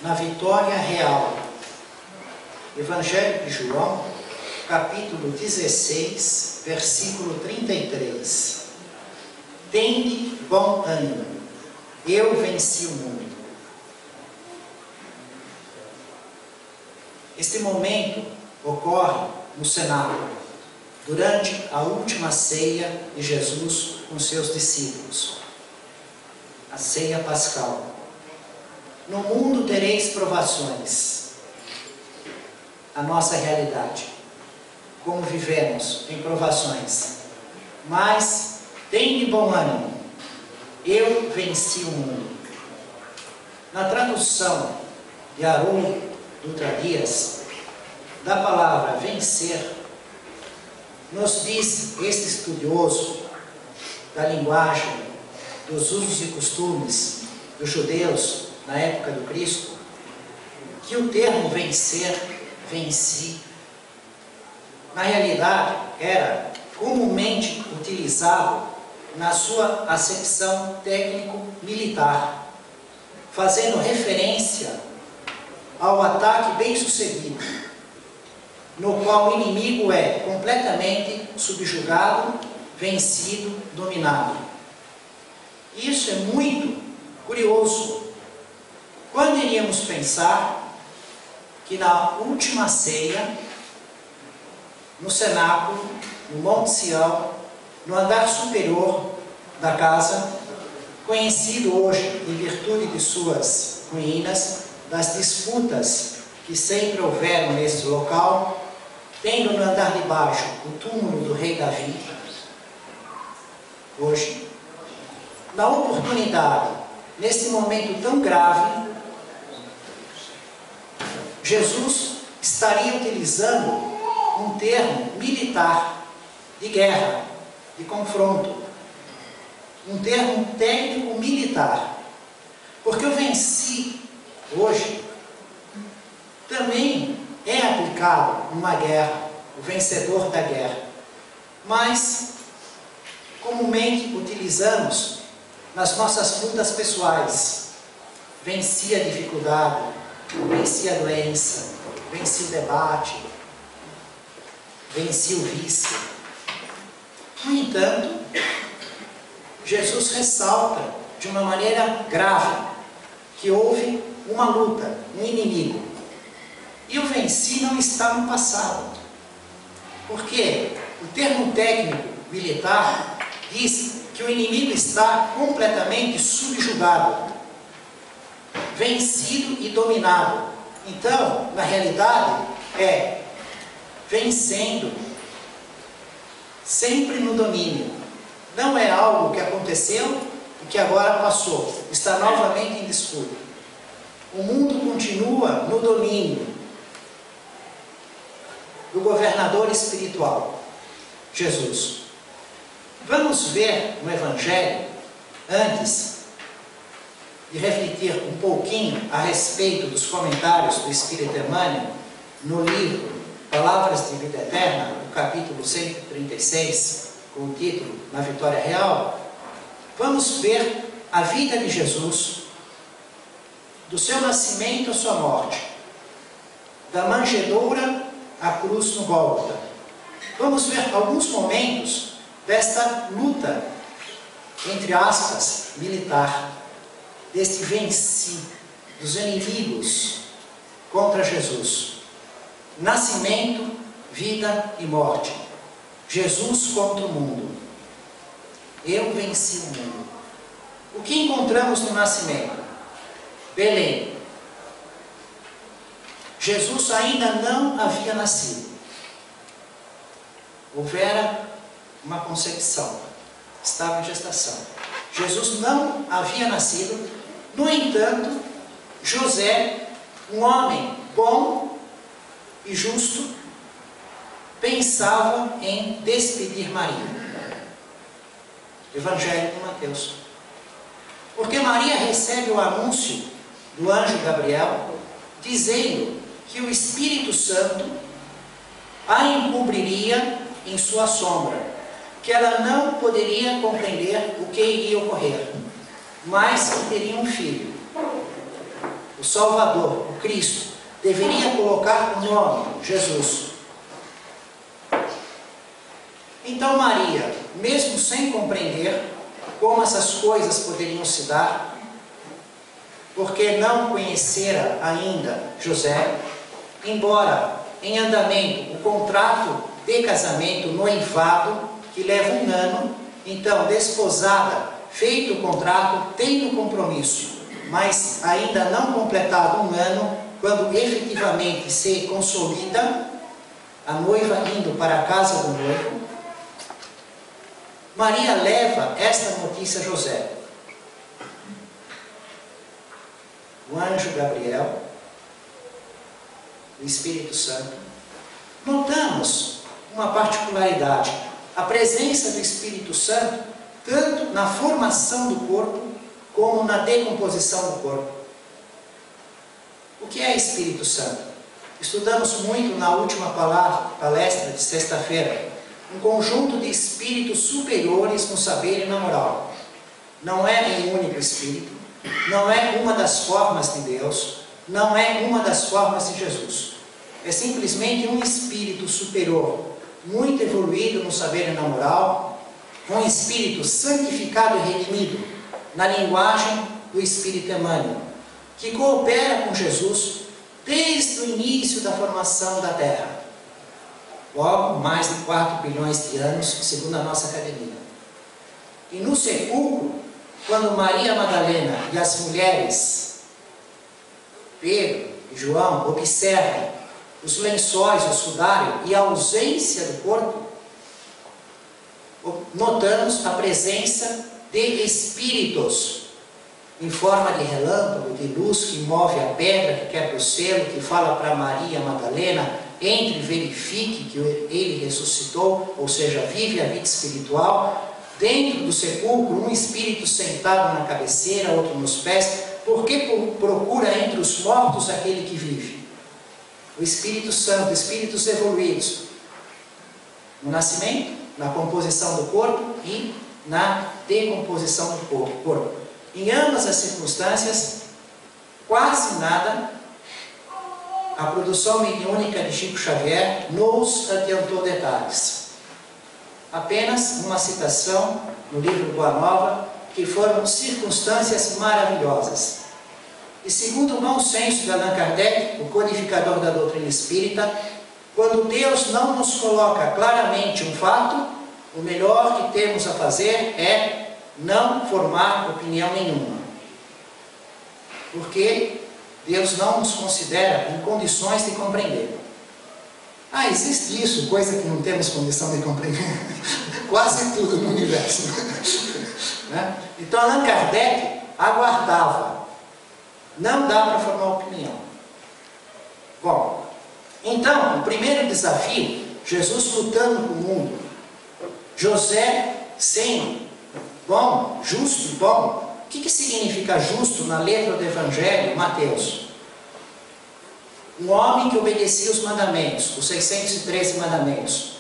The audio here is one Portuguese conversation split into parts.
na Vitória Real. Evangelho de João, capítulo 16, versículo 33. Tende bom ânimo, eu venci o mundo. Este momento ocorre no cenáculo, durante a última ceia de Jesus com seus discípulos, a ceia pascal. No mundo tereis provações. A nossa realidade, como vivemos em provações, mas tende bom ânimo, eu venci o mundo. Na tradução de Haroldo Dutra Dias, da palavra vencer, nos diz este estudioso da linguagem, dos usos e costumes dos judeus na época do Cristo, que o termo vencer, venci, na realidade era comumente utilizado na sua acepção técnico-militar, fazendo referência ao ataque bem-sucedido, no qual o inimigo é completamente subjugado, vencido, dominado. Isso é muito curioso. Quando iríamos pensar que na última ceia, no cenáculo, no Monte Sião, no andar superior da casa, conhecido hoje em virtude de suas ruínas, das disputas que sempre houveram nesse local, tendo no andar de baixo o túmulo do rei Davi, hoje, na oportunidade, nesse momento tão grave, Jesus estaria utilizando um termo militar, de guerra, de confronto, um termo técnico-militar, porque o venci, hoje, também é aplicado numa guerra, o vencedor da guerra, mas comumente utilizamos nas nossas lutas pessoais. Venci a dificuldade, venci a doença, venci o debate, venci o vício. No entanto, Jesus ressalta de uma maneira grave que houve uma luta, um inimigo. E o venci não está no passado. Porque o termo técnico militar diz que o inimigo está completamente subjugado, vencido e dominado. Então, na realidade, é vencendo, sempre no domínio. Não é algo que aconteceu e que agora passou, está novamente em disputa. O mundo continua no domínio do governador espiritual, Jesus. Vamos ver no Evangelho, antes de refletir um pouquinho a respeito dos comentários do Espírito Emmanuel, no livro Palavras de Vida Eterna, no capítulo 136, com o título Na Vitória Real, vamos ver a vida de Jesus, do seu nascimento à sua morte, da manjedoura à cruz no Gólgota. Vamos ver alguns momentos desta luta, entre aspas, militar, deste venci dos inimigos contra Jesus. Nascimento, vida e morte. Jesus contra o mundo. Eu venci o mundo. O que encontramos no nascimento? Belém. Jesus ainda não havia nascido. Houvera uma concepção. Estava em gestação. Jesus não havia nascido. No entanto, José, um homem bom e justo, pensava em despedir Maria. Evangelho de Mateus. Porque Maria recebe o anúncio do anjo Gabriel, dizendo que o Espírito Santo a encobriria em sua sombra, que ela não poderia compreender o que iria ocorrer, mas que teria um filho. o Salvador, o Cristo, deveria colocar o nome Jesus. Então Maria, mesmo sem compreender como essas coisas poderiam se dar, porque não conhecera ainda José, embora em andamento o contrato de casamento, noivado, que leva um ano, então desposada, feito o contrato, tendo compromisso, mas ainda não completado um ano, quando efetivamente se consolida a noiva indo para a casa do noivo, Maria leva esta notícia a José. O anjo Gabriel, o Espírito Santo. Notamos uma particularidade, a presença do Espírito Santo, tanto na formação do corpo, como na decomposição do corpo. O que é Espírito Santo? Estudamos muito na última palestra de sexta-feira, um conjunto de espíritos superiores no saber e na moral. Não é um único espírito, não é uma das formas de Deus, não é uma das formas de Jesus. É simplesmente um espírito superior, muito evoluído no saber e na moral, um espírito santificado e redimido, na linguagem do Espírito Emmanuel, que coopera com Jesus desde o início da formação da Terra. Logo, mais de 4 bilhões de anos, segundo a nossa academia. E no sepulcro, quando Maria Madalena e as mulheres, Pedro e João, observam os lençóis, o sudário e a ausência do corpo, notamos a presença de espíritos em forma de relâmpago, de luz que move a pedra, que quebra o selo, que fala para Maria Madalena: entre e verifique que ele ressuscitou, ou seja, vive a vida espiritual. Dentro do sepulcro, um espírito sentado na cabeceira, outro nos pés, porque procura entre os mortos aquele que vive. O Espírito Santo, espíritos evoluídos, no nascimento, na composição do corpo e na decomposição do corpo. Em ambas as circunstâncias, quase nada, a produção mediúnica de Chico Xavier nos adiantou detalhes. Apenas uma citação no livro Boa Nova, que foram circunstâncias maravilhosas. E segundo o bom senso de Allan Kardec, o codificador da doutrina espírita, quando Deus não nos coloca claramente um fato, o melhor que temos a fazer é não formar opinião nenhuma. Porque Deus não nos considera em condições de compreender. Ah, existe isso, coisa que não temos condição de compreender. Quase tudo no universo. Né? Então Allan Kardec aguardava. Não dá para formar opinião. Bom, então, o primeiro desafio, Jesus lutando com o mundo. José sendo bom, justo e bom. O que significa justo na letra do Evangelho, Mateus? Um homem que obedecia os mandamentos, os 613 mandamentos.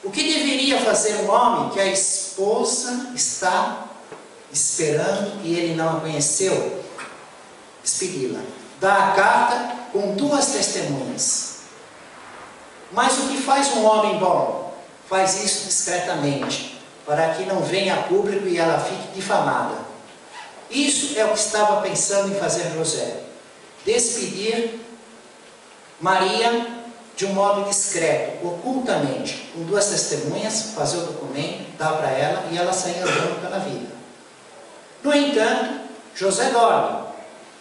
O que deveria fazer um homem que a esposa está esperando e ele não a conheceu? Expedi-la. Dá a carta com 2 testemunhas. Mas o que faz um homem bom? Faz isso discretamente, para que não venha a público e ela fique difamada. Isso é o que estava pensando em fazer José. Despedir Maria de um modo discreto, ocultamente, com 2 testemunhas, fazer o documento, dar para ela e ela sair andando pela vida. No entanto, José dorme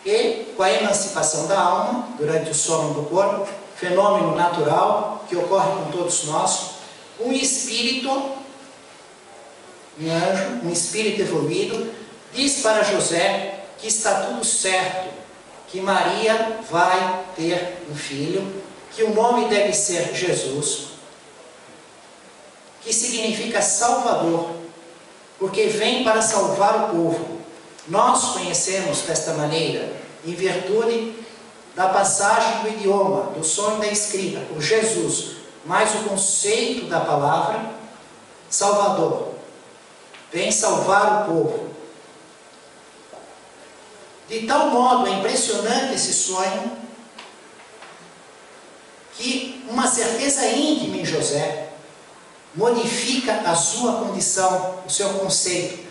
e, com a emancipação da alma, durante o sono do corpo, fenômeno natural que ocorre com todos nós, um espírito, um anjo, um espírito evoluído, diz para José que está tudo certo, que Maria vai ter um filho, que o nome deve ser Jesus, que significa Salvador, porque vem para salvar o povo. Nós conhecemos desta maneira, em virtude da passagem do idioma, do som e da escrita, por Jesus, mais o conceito da palavra, Salvador, vem salvar o povo. De tal modo é impressionante esse sonho, que uma certeza íntima em José modifica a sua condição, o seu conceito.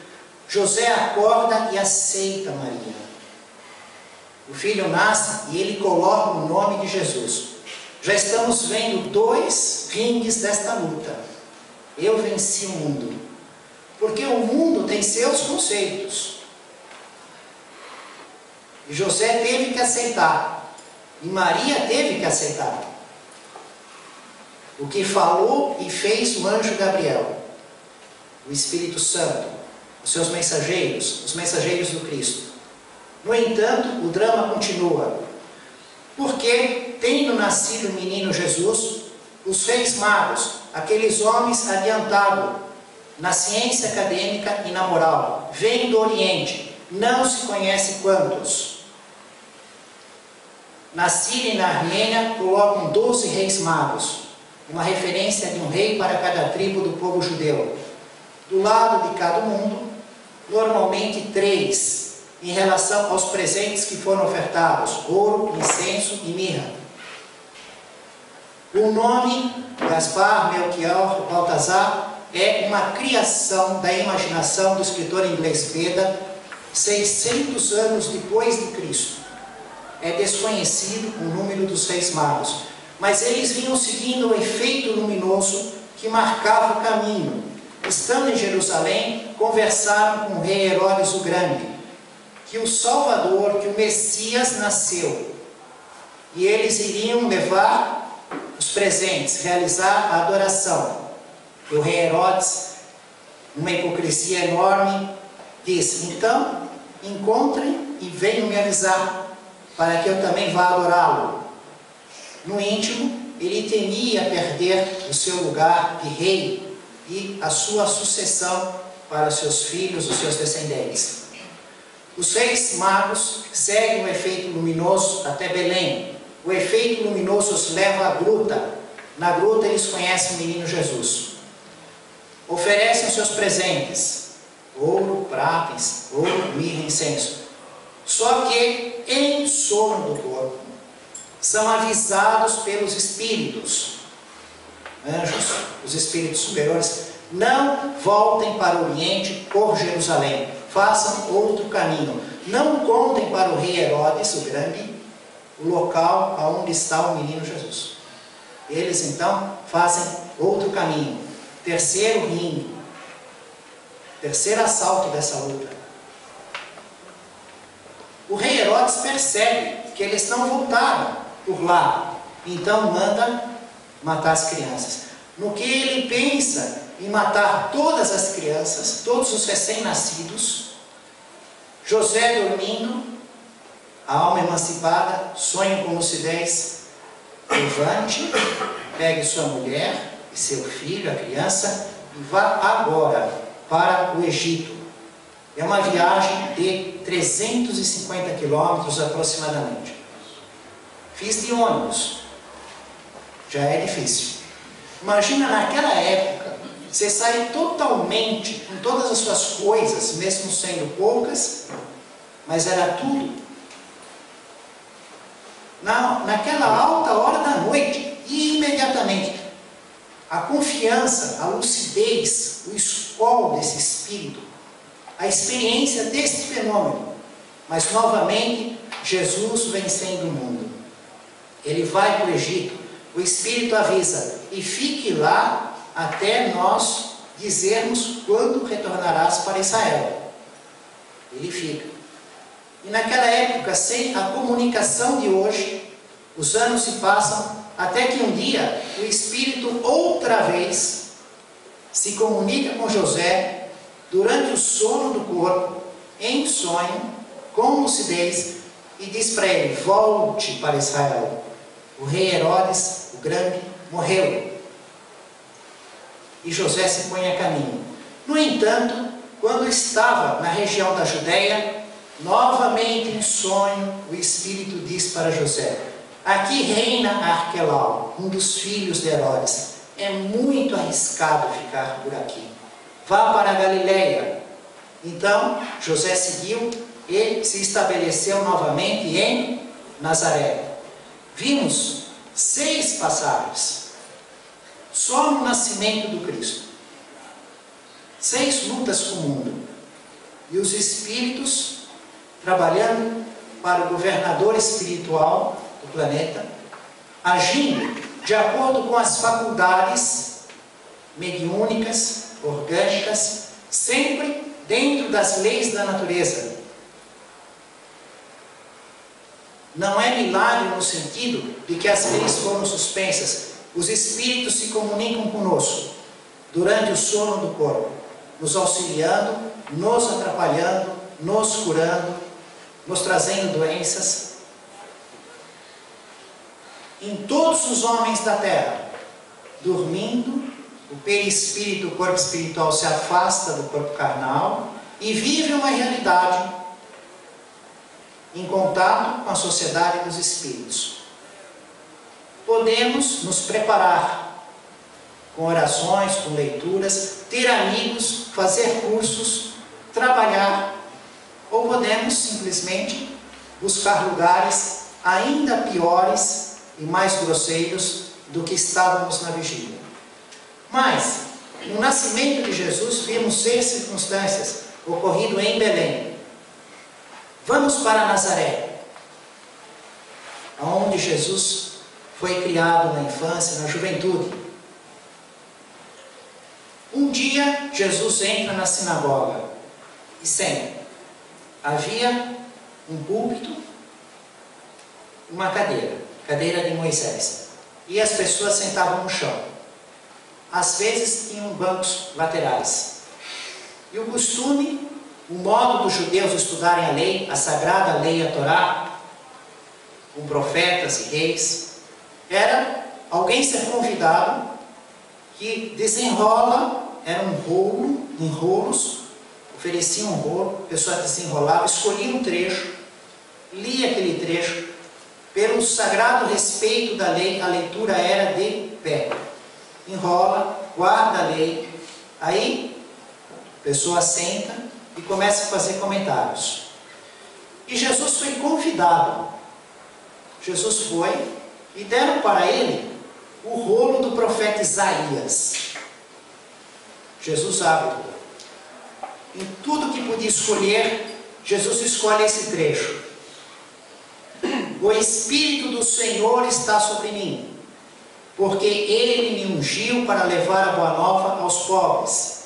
José acorda e aceita Maria. O filho nasce e ele coloca o nome de Jesus. Já estamos vendo 2 ringues desta luta. Eu venci o mundo. Porque o mundo tem seus conceitos. E José teve que aceitar. E Maria teve que aceitar. O que falou e fez o anjo Gabriel, o Espírito Santo, os seus mensageiros, os mensageiros do Cristo. No entanto, o drama continua. Porque, tendo nascido o menino Jesus, os reis magos, aqueles homens adiantados na ciência acadêmica e na moral, vêm do Oriente, não se conhece quantos. Na Síria e na Armênia colocam 12 reis magos, uma referência de um rei para cada tribo do povo judeu. Do lado de cada mundo, normalmente 3, em relação aos presentes que foram ofertados: ouro, incenso e mirra. O nome Gaspar, Melquior, Baltazar é uma criação da imaginação do escritor inglês Beda, 600 anos depois de Cristo. É desconhecido o número dos reis magos, mas eles vinham seguindo o efeito luminoso que marcava o caminho. Estando em Jerusalém, conversaram com o rei Herodes o Grande, que o Salvador, que o Messias nasceu. E eles iriam levar os presentes, realizar a adoração. E o rei Herodes, numa hipocrisia enorme, disse: então, encontrem e venham me avisar, para que eu também vá adorá-lo. No íntimo, ele temia perder o seu lugar de rei e a sua sucessão para seus filhos, os seus descendentes. Os reis magos seguem o efeito luminoso até Belém. O efeito luminoso os leva à gruta. Na gruta eles conhecem o menino Jesus. Oferecem os seus presentes: ouro, prata, ouro, mirra, incenso. Só que, em sono do corpo, são avisados pelos espíritos, anjos, os espíritos superiores: não voltem para o Oriente por Jerusalém, façam outro caminho. Não contem para o rei Herodes o Grande o local aonde está o menino Jesus. Eles então fazem outro caminho. Terceiro ringue, terceiro assalto dessa luta. O rei Herodes percebe que eles não voltaram por lá, então manda matar as crianças. No que ele pensa em matar todas as crianças, todos os recém-nascidos, José, dormindo, a alma emancipada, sonha com lucidez: levante, pegue sua mulher e seu filho, a criança, e vá agora para o Egito. É uma viagem de 350 quilômetros aproximadamente. Fiz de ônibus, já é difícil. Imagina naquela época, você sair totalmente com todas as suas coisas, mesmo sendo poucas, mas era tudo. Naquela alta hora da noite, e imediatamente, a confiança, a lucidez, o escol desse espírito, a experiência desse fenômeno. Mas novamente, Jesus vencendo o mundo. Ele vai para o Egito, o Espírito avisa: e fique lá até nós dizermos quando retornarás para Israel. Ele fica. E naquela época, sem a comunicação de hoje, os anos se passam, até que um dia o Espírito outra vez se comunica com José durante o sono do corpo, em sonho, com lucidez, e diz para ele: volte para Israel. O rei Herodes, o Grande, morreu. E José se põe a caminho. No entanto, quando estava na região da Judéia, novamente em sonho, o Espírito diz para José: aqui reina Arquelau, um dos filhos de Herodes. É muito arriscado ficar por aqui. Vá para a Galileia. Então, José seguiu. ele se estabeleceu novamente em Nazaré. Vimos 6 passagens, só no nascimento do Cristo. 6 lutas com o mundo. E os espíritos trabalhando para o governador espiritual do planeta, agindo de acordo com as faculdades mediúnicas, orgânicas, sempre dentro das leis da natureza. Não é milagre no sentido de que as leis foram suspensas. Os espíritos se comunicam conosco durante o sono do corpo, nos auxiliando, nos atrapalhando, nos curando, nos trazendo doenças. Em todos os homens da terra, dormindo, o perispírito, o corpo espiritual se afasta do corpo carnal e vive uma realidade em contato com a sociedade dos espíritos. Podemos nos preparar com orações, com leituras, ter amigos, fazer cursos, trabalhar, ou podemos simplesmente buscar lugares ainda piores e mais grosseiros do que estávamos na vigília. Mas, no nascimento de Jesus, vimos 6 circunstâncias ocorrido em Belém. Vamos para Nazaré, onde Jesus foi criado na infância, na juventude. Um dia, Jesus entra na sinagoga e senta. Havia um púlpito, uma cadeira de Moisés. E as pessoas sentavam no chão. Às vezes tinham bancos laterais. E o costume, o modo dos judeus estudarem a lei, a sagrada lei, a Torá, com profetas e reis, era alguém ser convidado que desenrola, era um rolo, em rolos, oferecia um rolo, a pessoa desenrolava, escolhia um trecho, lia aquele trecho, pelo sagrado respeito da lei, a leitura era de pé. Enrola, guarda a lei, aí a pessoa senta e começa a fazer comentários. E Jesus foi convidado. Jesus foi e deram para ele o rolo do profeta Isaías. Jesus abre. Em tudo que podia escolher, Jesus escolhe esse trecho. O Espírito do Senhor está sobre mim, porque Ele me ungiu para levar a boa nova aos pobres,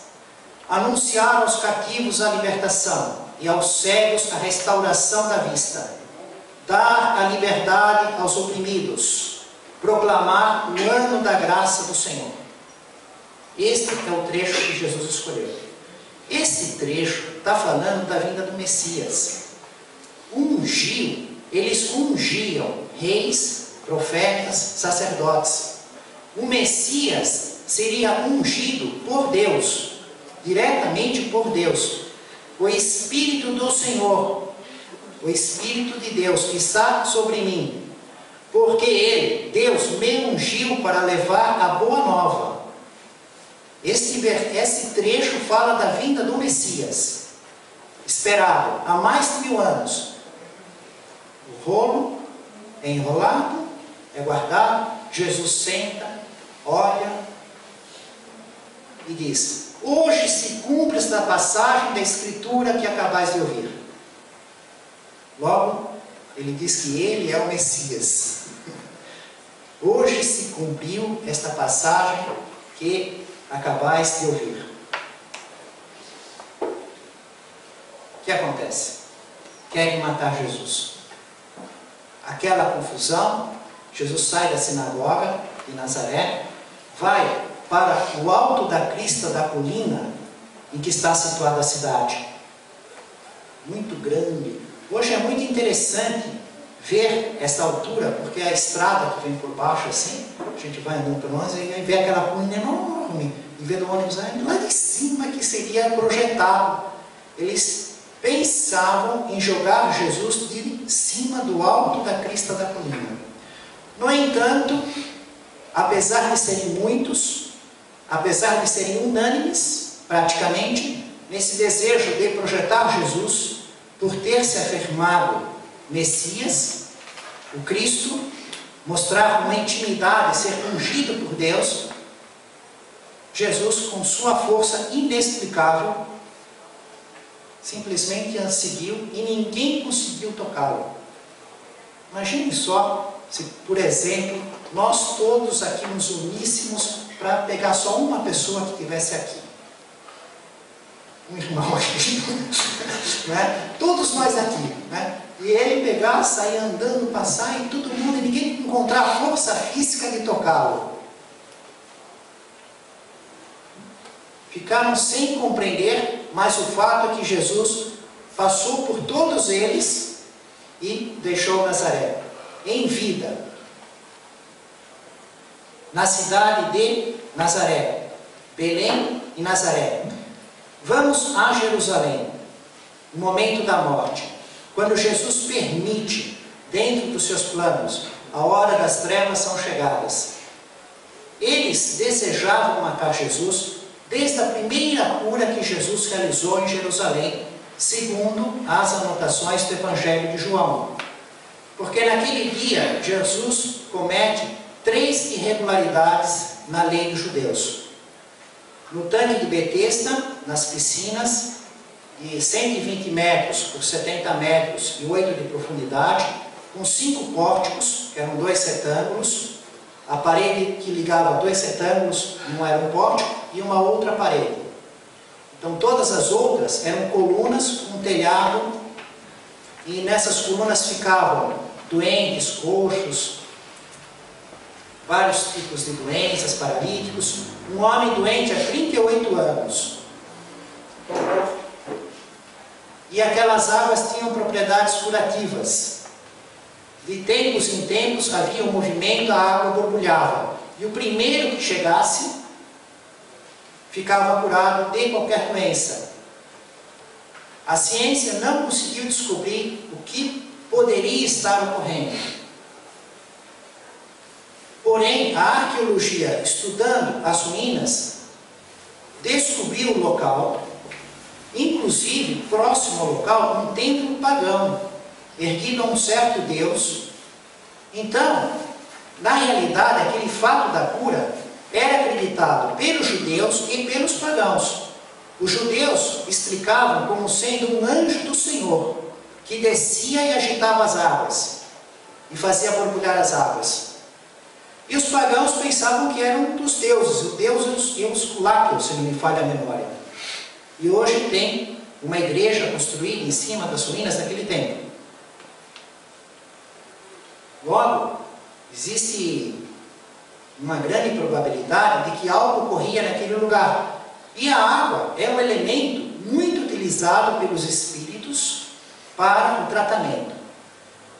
anunciar aos cativos a libertação e aos cegos a restauração da vista, dar a liberdade aos oprimidos, proclamar o ano da graça do Senhor. Este é o trecho que Jesus escolheu. Esse trecho está falando da vinda do Messias. Ungiu, eles ungiam reis, profetas, sacerdotes. O Messias seria ungido por Deus, diretamente por Deus. O Espírito do Senhor, o Espírito de Deus que está sobre mim, porque Ele, Deus, me ungiu para levar a boa nova. Esse trecho fala da vinda do Messias, esperado há mais de 1000 anos. O rolo é enrolado, é guardado, Jesus senta, olha e diz: hoje se cumpre esta passagem da Escritura que acabais de ouvir. Logo, ele diz que ele é o Messias. Hoje se cumpriu esta passagem que acabais de ouvir. O que acontece? Querem matar Jesus. Aquela confusão, Jesus sai da sinagoga de Nazaré, vai para o alto da crista da colina em que está situada a cidade. Muito grande. Hoje é muito interessante ver essa altura, porque a estrada que vem por baixo assim, a gente vai andando por nós e vê aquela colina enorme, e vê do ônibus lá de cima que seria projetado. Eles pensavam em jogar Jesus de cima do alto da crista da colina. No entanto, apesar de serem muitos, apesar de serem unânimes, praticamente, nesse desejo de projetar Jesus, por ter se afirmado Messias, o Cristo, mostrar uma intimidade, ser ungido por Deus, Jesus, com sua força inexplicável, simplesmente a seguiu e ninguém conseguiu tocá-lo. Imagine só se, por exemplo, nós todos aqui nos uníssemos para pegar só uma pessoa que estivesse aqui. Um irmão aqui. Né? Todos nós aqui. Né? E ele pegar, sair andando, passar e todo mundo, e ninguém encontrar a força física de tocá-lo. Ficaram sem compreender, mas o fato é que Jesus passou por todos eles e deixou Nazaré em vida, na cidade de Nazaré, Belém e Nazaré. Vamos a Jerusalém, no momento da morte, quando Jesus permite, dentro dos seus planos, a hora das trevas são chegadas. Eles desejavam matar Jesus desde a primeira cura que Jesus realizou em Jerusalém, segundo as anotações do Evangelho de João. Porque naquele dia, Jesus comete 3 irregularidades na lei dos judeus. No tanque de Betesda, nas piscinas, de 120 metros por 70 metros e 8 de profundidade, com 5 pórticos, que eram 2 retângulos, a parede que ligava 2 retângulos não era um pórtico, e uma outra parede. Então todas as outras eram colunas com telhado, e nessas colunas ficavam doentes, coxos, vários tipos de doenças, paralíticos. Um homem doente há 38 anos. E aquelas águas tinham propriedades curativas. De tempos em tempos havia um movimento, a água borbulhava. E o primeiro que chegasse ficava curado de qualquer doença. A ciência não conseguiu descobrir o que poderia estar ocorrendo. Porém, a arqueologia, estudando as ruínas, descobriu o local, inclusive próximo ao local, um templo pagão, erguido a um certo deus. Então, na realidade, aquele fato da cura era acreditado pelos judeus e pelos pagãos. Os judeus explicavam como sendo um anjo do Senhor, que descia e agitava as águas, e fazia borbulhar as águas. E os pagãos pensavam que eram dos deuses, o deus Eusculápio, se não me falha a memória. E hoje tem uma igreja construída em cima das ruínas daquele templo. Logo, existe uma grande probabilidade de que algo ocorria naquele lugar. E a água é um elemento muito utilizado pelos espíritos para o tratamento.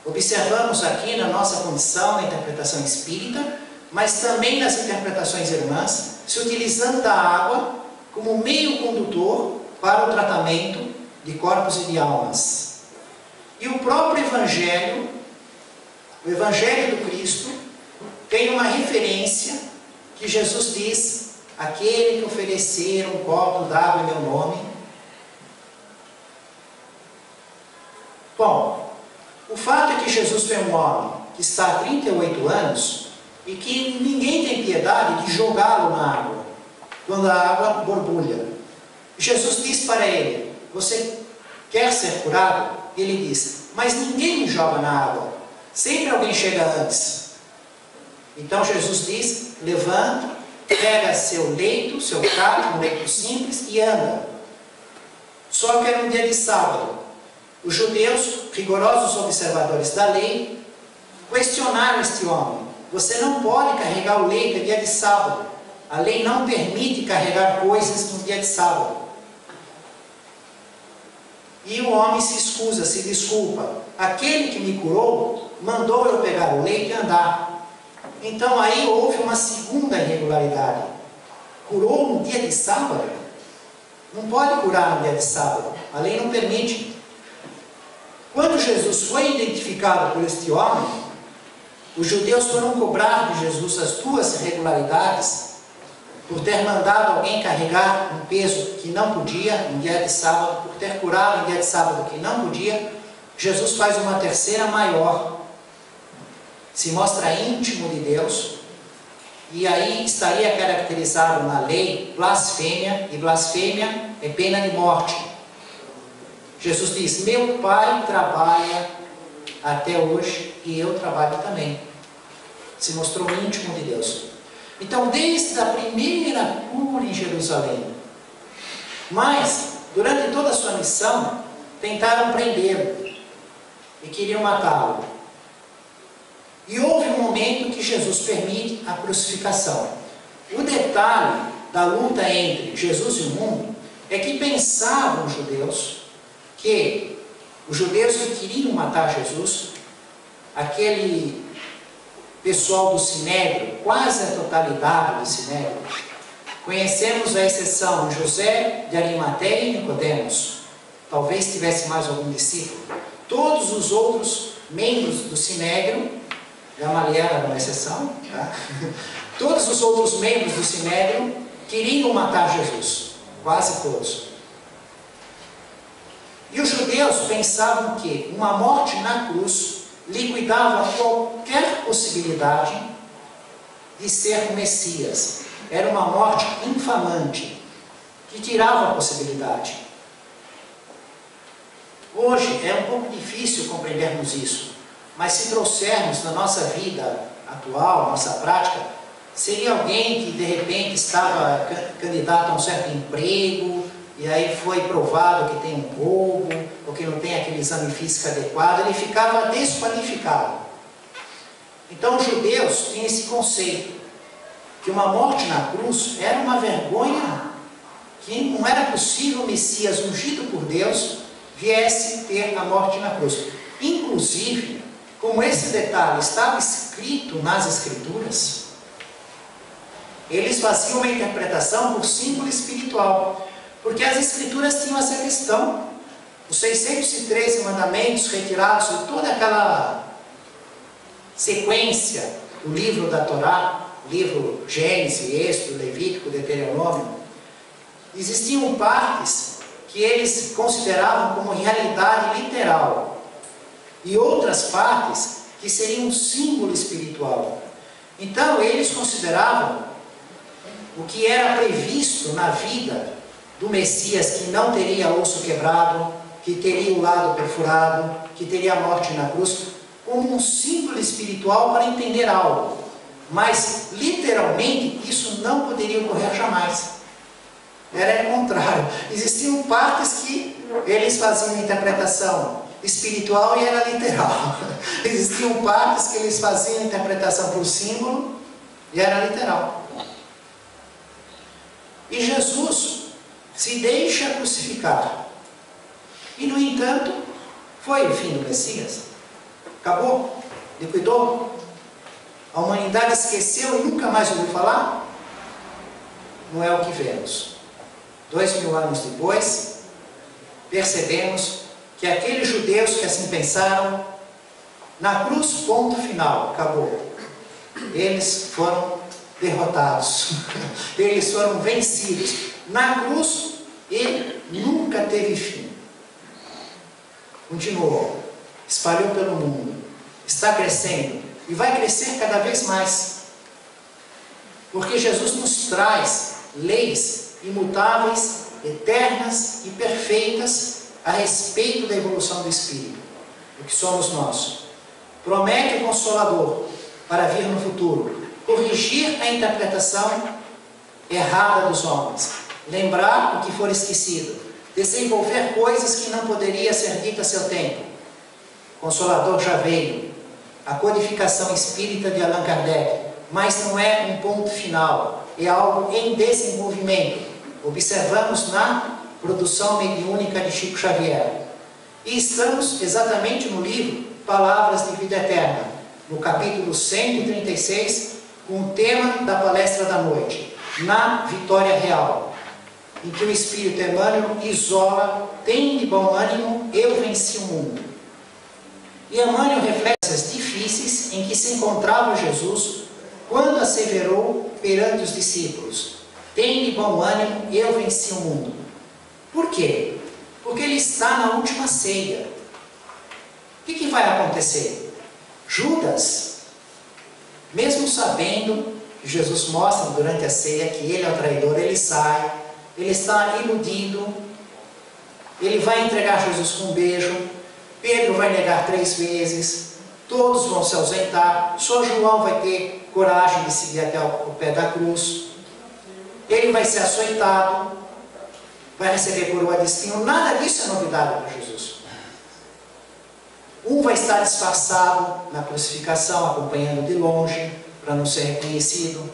Observamos aqui na nossa condição, na interpretação espírita, mas também nas interpretações irmãs, se utilizando da água como meio condutor para o tratamento de corpos e de almas. E o próprio Evangelho, o Evangelho do Cristo, tem uma referência que Jesus diz: aquele que oferecer um copo d'água em meu nome. Bom, o fato é que Jesus foi um homem que está há 38 anos e que ninguém tem piedade de jogá-lo na água, quando a água borbulha. Jesus diz para ele: você quer ser curado? Ele diz: mas ninguém me joga na água, sempre alguém chega antes. Então Jesus diz: levanta, pega seu leito, seu carro, um leito simples, e anda. Só que era um dia de sábado. Os judeus, rigorosos observadores da lei, questionaram este homem: você não pode carregar o leito, é dia de sábado. A lei não permite carregar coisas no dia de sábado. E o homem se excusa, se desculpa: aquele que me curou mandou eu pegar o leito e andar. Então aí houve uma segunda irregularidade. Curou no dia de sábado? Não pode curar no dia de sábado, a lei não permite. Quando Jesus foi identificado por este homem, os judeus foram cobrar de Jesus as 2 irregularidades por ter mandado alguém carregar um peso que não podia em dia de sábado, por ter curado em dia de sábado que não podia, Jesus faz uma terceira maior, se mostra íntimo de Deus, e aí estaria caracterizado na lei blasfêmia, e blasfêmia é pena de morte. Jesus diz: meu Pai trabalha até hoje e eu trabalho também. Se mostrou íntimo de Deus. Então, desde a primeira cura em Jerusalém, mas durante toda a sua missão, tentaram prendê-lo e queriam matá-lo. E houve um momento que Jesus permite a crucificação. O detalhe da luta entre Jesus e o mundo é que pensavam os judeus que os judeus que queriam matar Jesus, aquele pessoal do Sinédrio, quase a totalidade do Sinédrio, conhecemos a exceção José de Arimateia e Nicodemos, talvez tivesse mais algum discípulo. Todos os outros membros do Sinédrio, Gamaliel era uma exceção, tá? Todos os outros membros do Sinédrio queriam matar Jesus, quase todos. E os judeus pensavam que uma morte na cruz liquidava qualquer possibilidade de ser o Messias. Era uma morte infamante, que tirava a possibilidade. Hoje é um pouco difícil compreendermos isso, mas se trouxermos na nossa vida atual, nossa prática, seria alguém que de repente estava candidato a um certo emprego, e aí foi provado que tem um roubo, ou que não tem aquele exame físico adequado, ele ficava desqualificado. Então os judeus tinham esse conceito, que uma morte na cruz era uma vergonha, que não era possível o Messias ungido por Deus viesse ter a morte na cruz. Inclusive, como esse detalhe estava escrito nas Escrituras, eles faziam uma interpretação por símbolo espiritual, porque as Escrituras tinham essa questão. Os 613 mandamentos retirados de toda aquela sequência do livro da Torá, o livro Gênesis, Êxodo, Levítico, Deuteronômio, existiam partes que eles consideravam como realidade literal e outras partes que seriam um símbolo espiritual. Então eles consideravam o que era previsto na vida do Messias, que não teria osso quebrado, que teria o lado perfurado, que teria a morte na cruz, como um símbolo espiritual para entender algo. Mas, literalmente, isso não poderia ocorrer jamais. Era o contrário. Existiam partes que eles faziam interpretação espiritual e era literal. Existiam partes que eles faziam interpretação por símbolo e era literal. E Jesus se deixa crucificar. E, no entanto, foi o fim do Messias. Acabou? Liquidou? A humanidade esqueceu e nunca mais ouviu falar? Não é o que vemos. 2000 anos depois, percebemos que aqueles judeus que assim pensaram, na cruz, ponto final, acabou. Eles foram derrotados. Eles foram vencidos. Na cruz, ele nunca teve fim. Continuou, espalhou pelo mundo, está crescendo e vai crescer cada vez mais. Porque Jesus nos traz leis imutáveis, eternas e perfeitas a respeito da evolução do Espírito, o que somos nós. Promete o Consolador para vir no futuro, corrigir a interpretação errada dos homens, lembrar o que for esquecido, desenvolver coisas que não poderia ser dita a seu tempo. O Consolador já veio, a codificação espírita de Allan Kardec, mas não é um ponto final, é algo em desenvolvimento. Observamos na produção mediúnica de Chico Xavier. E estamos exatamente no livro Palavras de Vida Eterna, no capítulo 136, com o tema da palestra da noite, Na Vitória Real, em que o Espírito Emmanuel isola: tem de bom ânimo, eu venci o mundo. E Emmanuel reflete as difíceis em que se encontrava Jesus quando asseverou perante os discípulos: Tem de bom ânimo, eu venci o mundo. Por quê? Porque ele está na última ceia. O que vai acontecer? Judas, mesmo sabendo que Jesus mostra durante a ceia que ele é o traidor, ele sai, ele está iludido, ele vai entregar Jesus com um beijo, Pedro vai negar 3 vezes, todos vão se ausentar, só João vai ter coragem de seguir até o pé da cruz, ele vai ser açoitado, vai receber coroa de espinho, nada disso é novidade para Jesus. Um vai estar disfarçado na crucificação, acompanhando de longe, para não ser reconhecido.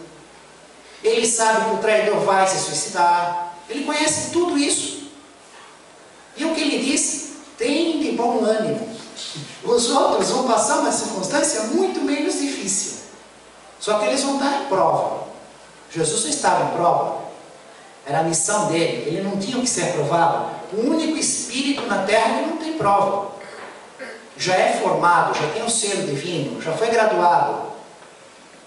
Ele sabe que o traidor vai se suicidar, ele conhece tudo isso. E o que ele diz? Tem de bom ânimo. Os outros vão passar uma circunstância muito menos difícil. Só que eles vão estar em prova. Jesus não estava em prova. Era a missão dele. Ele não tinha que ser provado. O único espírito na terra que não tem prova. Já é formado, já tem um selo divino, já foi graduado.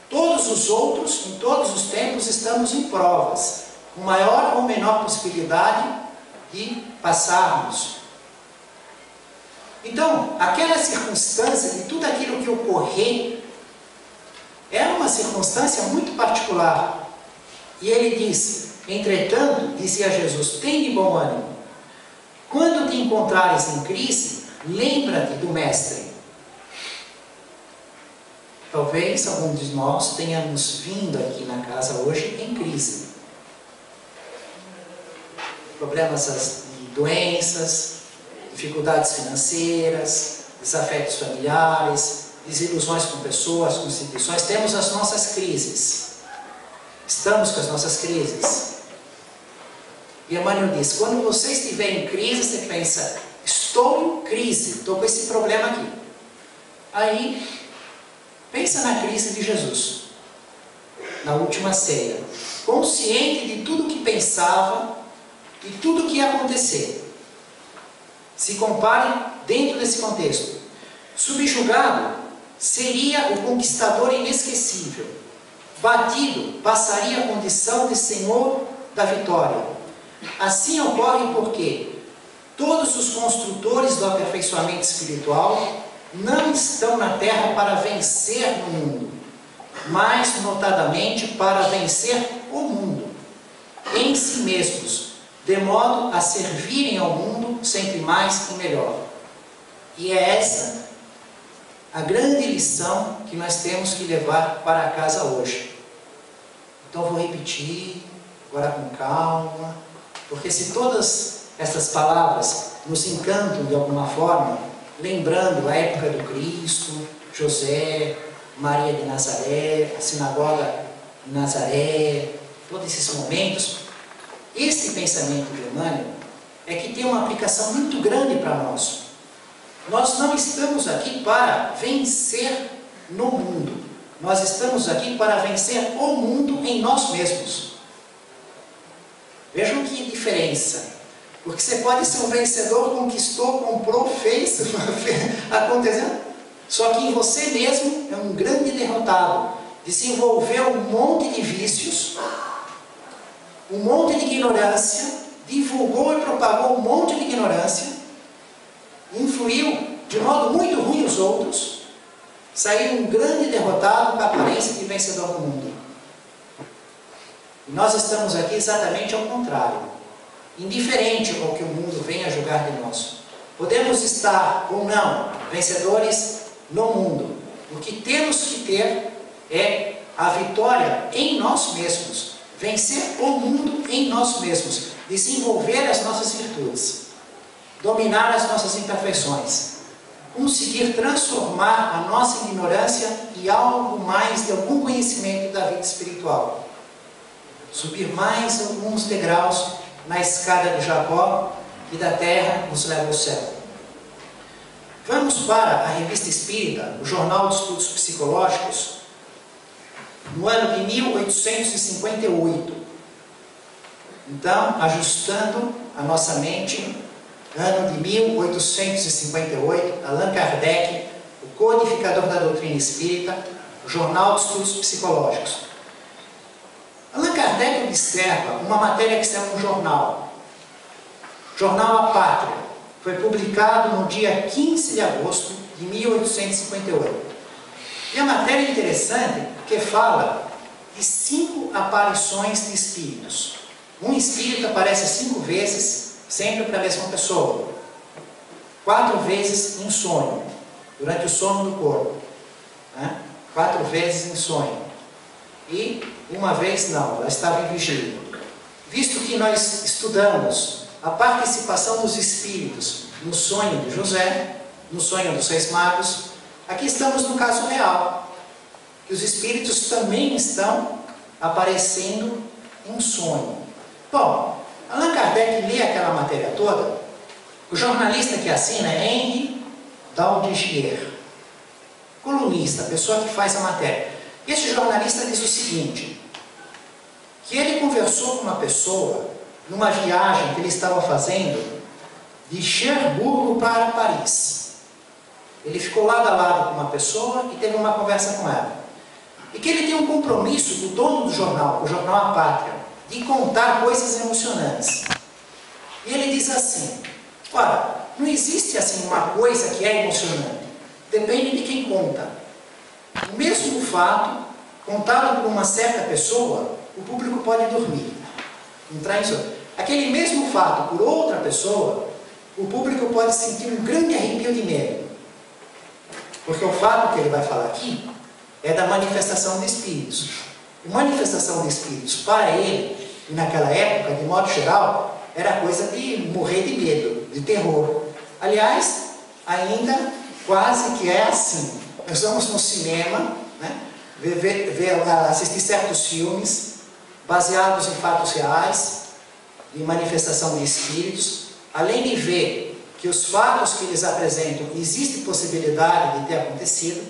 Todos os outros, em todos os tempos, estamos em provas. Com maior ou menor possibilidade de passarmos. Então, aquela circunstância de tudo aquilo que ocorrer era uma circunstância muito particular. E ele diz, entretanto, dizia Jesus, tem de bom ânimo. Quando te encontrares em crise, lembra-te do Mestre. Talvez algum de nós tenhamos vindo aqui na casa hoje em crise. Problemas de doenças, dificuldades financeiras, desafetos familiares, desilusões com pessoas, com instituições. Temos as nossas crises. Estamos com as nossas crises. E Emmanuel diz, quando você estiver em crise, você pensa, estou em crise, estou com esse problema aqui. Aí, pensa na crise de Jesus, na última ceia, consciente de tudo que pensava, de tudo que ia acontecer. Se compare dentro desse contexto. Subjugado seria o conquistador inesquecível. Batido passaria a condição de senhor da vitória. Assim ocorre porque todos os construtores do aperfeiçoamento espiritual não estão na terra para vencer no mundo, mas notadamente para vencer o mundo em si mesmos, de modo a servirem ao mundo sempre mais e melhor. E é essa a grande lição que nós temos que levar para casa hoje. Então vou repetir, agora com calma, porque se todas essas palavras nos encantam de alguma forma, lembrando a época do Cristo, José, Maria de Nazaré, a sinagoga de Nazaré, todos esses momentos, esse pensamento de Emmanuel é que tem uma aplicação muito grande para nós. Nós não estamos aqui para vencer no mundo. Nós estamos aqui para vencer o mundo em nós mesmos. Vejam que diferença. Porque você pode ser um vencedor, conquistou, comprou, fez, acontecendo. Só que em você mesmo é um grande derrotado. Desenvolveu um monte de vícios, um monte de ignorância, divulgou e propagou um monte de ignorância, influiu de modo muito ruim os outros, saiu um grande derrotado com a aparência de vencedor do mundo. E nós estamos aqui exatamente ao contrário, indiferente ao que o mundo venha a julgar de nós. Podemos estar ou não vencedores no mundo. O que temos que ter é a vitória em nós mesmos, vencer o mundo em nós mesmos, desenvolver as nossas virtudes, dominar as nossas imperfeições, conseguir transformar a nossa ignorância em algo mais de algum conhecimento da vida espiritual, subir mais alguns degraus na escada de Jacó e da terra nos leva ao céu. Vamos para a Revista Espírita, o Jornal de Estudos Psicológicos, no ano de 1858. Então, ajustando a nossa mente, ano de 1858, Allan Kardec, o codificador da doutrina espírita, o Jornal de Estudos Psicológicos. Allan Kardec Kardec observa uma matéria que saiu no jornal A Pátria. Foi publicado no dia 15 de agosto de 1858. E a matéria é interessante porque fala de 5 aparições de espíritos. Um espírito aparece 5 vezes, sempre para a mesma pessoa. 4 vezes em sonho, durante o sono do corpo. 4 vezes em sonho. E uma vez não, ela estava em vigília. Visto que nós estudamos a participação dos espíritos no sonho de José, no sonho dos Reis Magos, aqui estamos no caso real, que os espíritos também estão aparecendo em sonho. Bom, Allan Kardec lê aquela matéria toda. O jornalista que assina é Henri Daldigier, colunista, a pessoa que faz a matéria. Este jornalista diz o seguinte, que ele conversou com uma pessoa numa viagem que ele estava fazendo de Cherbourg para Paris. Ele ficou lado a lado com uma pessoa e teve uma conversa com ela. E que ele tem um compromisso do dono do jornal, o jornal A Pátria, de contar coisas emocionantes. E ele diz assim, olha, não existe assim uma coisa que é emocionante. Depende de quem conta. O mesmo fato, contado por uma certa pessoa, o público pode dormir. Entrar em sono. Aquele mesmo fato por outra pessoa, o público pode sentir um grande arrepio de medo. Porque o fato que ele vai falar aqui é da manifestação de espíritos. A manifestação de espíritos, para ele, e naquela época, de modo geral, era coisa de morrer de medo, de terror. Aliás, ainda quase que é assim. Nós vamos no cinema, né, assistir certos filmes baseados em fatos reais, de manifestação de espíritos, além de ver que os fatos que eles apresentam existe possibilidade de ter acontecido,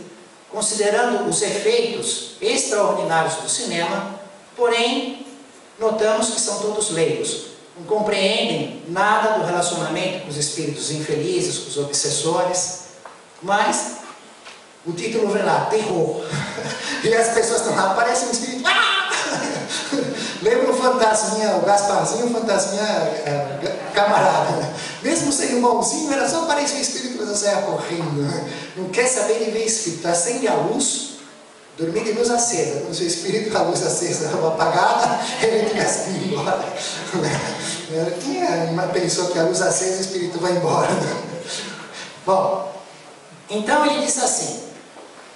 considerando os efeitos extraordinários do cinema, porém, notamos que são todos leigos, não compreendem nada do relacionamento com os espíritos infelizes, com os obsessores, mas o título vem lá, terror. E as pessoas estão lá, aparece um espírito. Lembra o fantasminha, o Gasparzinho, o fantasminha camarada. Mesmo sendo bonzinho, era só aparecer o espírito e você saia correndo. Não quer saber de ver espírito. Acende a luz, dormir de luz acesa. Quando o seu espírito, a luz acesa estava apagada, ele tinha ido embora. Quem pensou que a luz acesa, o espírito vai embora? Bom, então ele disse assim,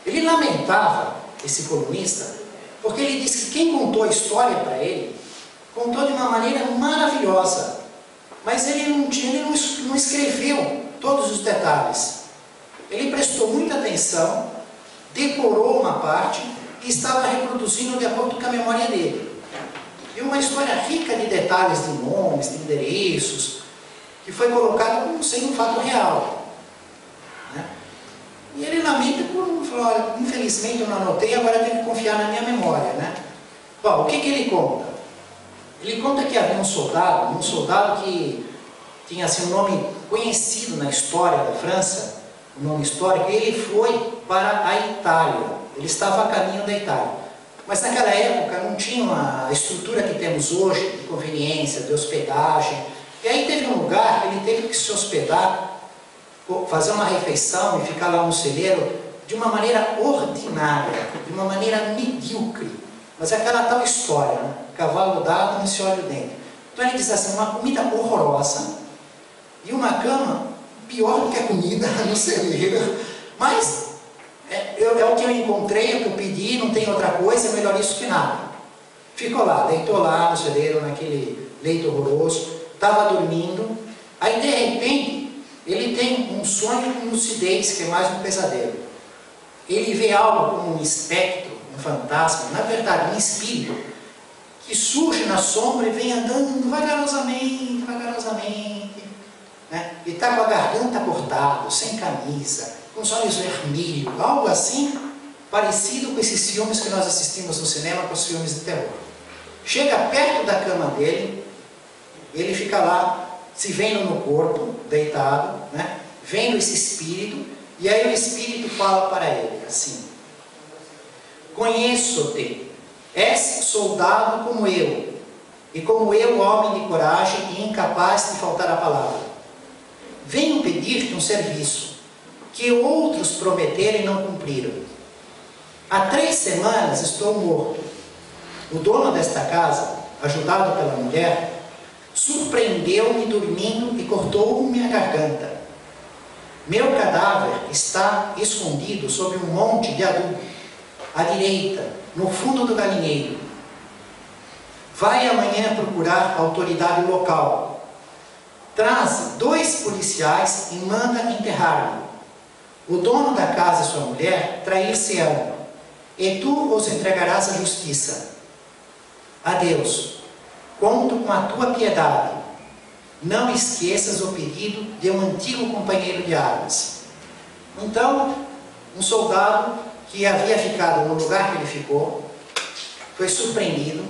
ele lamentava, esse colunista, porque ele disse que quem contou a história para ele, contou de uma maneira maravilhosa, mas ele não escreveu todos os detalhes. Ele prestou muita atenção, decorou uma parte e estava reproduzindo de acordo com a memória dele. E uma história rica de detalhes, de nomes, de endereços, que foi colocado como sendo um fato real. E ele lamenta por falar, olha, infelizmente eu não anotei, agora eu tenho que confiar na minha memória, né? Bom, o que ele conta? Ele conta que havia um soldado que tinha assim, um nome conhecido na história da França, um nome histórico, e ele foi para a Itália. Ele estava a caminho da Itália. Mas naquela época não tinha a estrutura que temos hoje, de conveniência, de hospedagem. E aí teve um lugar que ele teve que se hospedar, fazer uma refeição e ficar lá no celeiro de uma maneira ordinária, de uma maneira medíocre. Mas é aquela tal história, né? Cavalo dado, não se olha o dente. Então ele diz assim, uma comida horrorosa e uma cama pior do que a comida no celeiro. Mas é o que eu encontrei, é o que eu pedi, não tem outra coisa, é melhor isso que nada. Ficou lá, deitou lá no celeiro, naquele leito horroroso, estava dormindo, aí de repente ele tem um sonho com lucidez, que é mais um pesadelo. Ele vê algo como um espectro, um fantasma, na verdade um espírito, que surge na sombra e vem andando vagarosamente, né? E está com a garganta cortada, sem camisa, com os olhos vermelhos, algo assim, parecido com esses filmes que nós assistimos no cinema, com os filmes de terror. Chega perto da cama dele, ele fica lá, se vendo no corpo, deitado, né? Vendo esse espírito, e aí o espírito fala para ele assim, conheço-te, És soldado como eu, e como eu, homem de coragem e incapaz de faltar à palavra. Venho pedir-te um serviço, que outros prometeram e não cumpriram. Há 3 semanas estou morto. O dono desta casa, ajudado pela mulher, surpreendeu-me dormindo e cortou-me a garganta. Meu cadáver está escondido sob um monte de adubo, à direita, no fundo do galinheiro. Vai amanhã procurar a autoridade local. Traz 2 policiais e manda enterrar-me. O dono da casa e sua mulher trair-se-ão, e tu os entregarás à justiça. Adeus. Conto com a tua piedade. Não esqueças o pedido de um antigo companheiro de armas. Então, um soldado que havia ficado no lugar que ele ficou, foi surpreendido,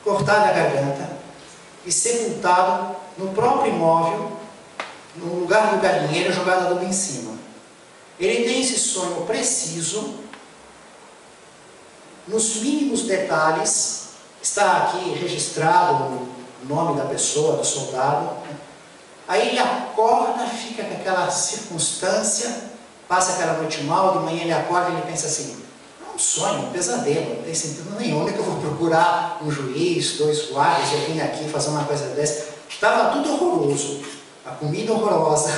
cortado a garganta e sepultado no próprio imóvel, no lugar do galinheiro, jogado adubo em cima. Ele tem esse sonho preciso, nos mínimos detalhes. Está aqui registrado o nome da pessoa, do soldado. Aí ele acorda, fica com aquela circunstância, passa aquela noite mal, de manhã ele acorda e ele pensa assim: é um sonho, um pesadelo, não tem sentido nenhum. Onde é que eu vou procurar um juiz, 2 guardas, eu vim aqui fazer uma coisa dessa? Estava tudo horroroso, a comida horrorosa,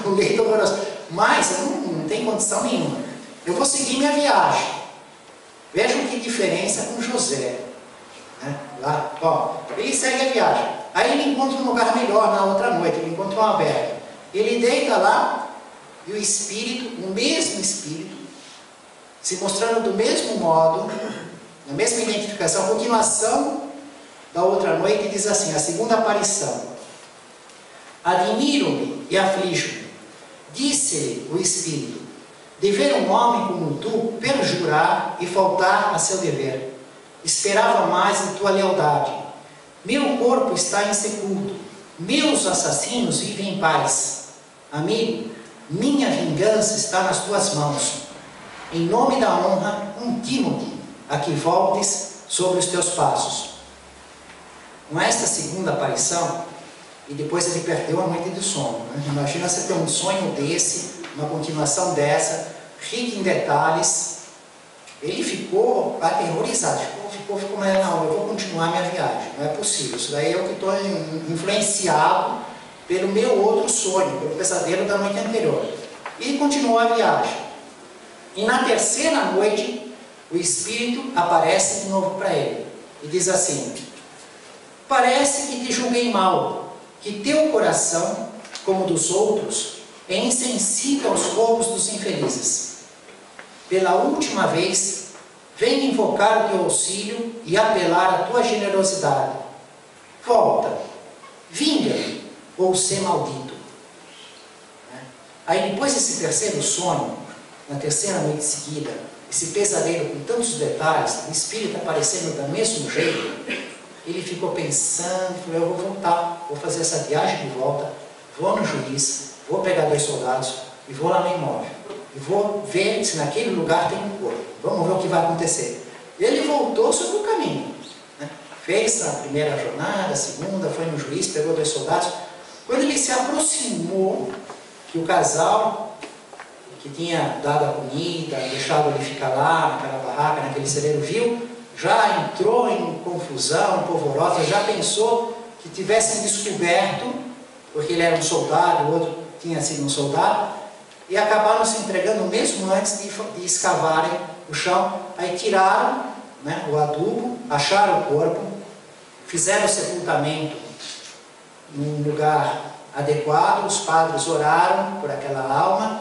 o leite horroroso, mas não tem condição nenhuma. Eu vou seguir minha viagem. Vejam que diferença com José. Lá, ó, ele segue a viagem. Aí ele encontra um lugar melhor na outra noite, ele encontra um albergue. Ele deita lá e o espírito, o mesmo espírito, se mostrando do mesmo modo, na mesma identificação, a continuação da outra noite, diz assim, a segunda aparição: admiro-me e aflijo-me, disse-lhe o espírito, de ver um homem como tu perjurar e faltar a seu dever. Esperava mais de tua lealdade. Meu corpo está insepulto, meus assassinos vivem em paz. Amigo, minha vingança está nas tuas mãos. Em nome da honra, intimo-te a que voltes sobre os teus passos. Com esta segunda aparição, e depois ele perdeu a noite de sono. Imagina você ter um sonho desse, uma continuação dessa, rica em detalhes. Ele ficou aterrorizado, ficou, mas não, eu vou continuar minha viagem, não é possível, isso daí é o que estou influenciado pelo meu outro sonho, pelo pesadelo da noite anterior. E continuou a viagem. E na terceira noite, o espírito aparece de novo para ele e diz assim: parece que te julguei mal, que teu coração, como o dos outros, é insensível aos roubos dos infelizes. Pela última vez, venho invocar o teu auxílio e apelar à tua generosidade. Volta, vinga-me, ou ser maldito. Aí depois desse terceiro sonho, na terceira noite seguida, esse pesadelo com tantos detalhes, o espírito aparecendo do mesmo jeito, ele ficou pensando, falou: eu vou voltar, vou fazer essa viagem de volta, vou no juiz, vou pegar 2 soldados e vou lá no imóvel. E vou ver se naquele lugar tem um corpo. Vamos ver o que vai acontecer. Ele voltou sobre o caminho. Fez a primeira jornada, a segunda, foi no juiz, pegou 2 soldados. Quando ele se aproximou, que o casal que tinha dado a comida, deixado ele ficar lá, naquela barraca, naquele celeiro, viu, já entrou em confusão, polvorosa, já pensou que tivessem descoberto, porque ele era um soldado, o outro tinha sido um soldado, e acabaram se entregando mesmo antes de escavarem o chão. Aí tiraram, o adubo, acharam o corpo, fizeram o sepultamento num lugar adequado, os padres oraram por aquela alma,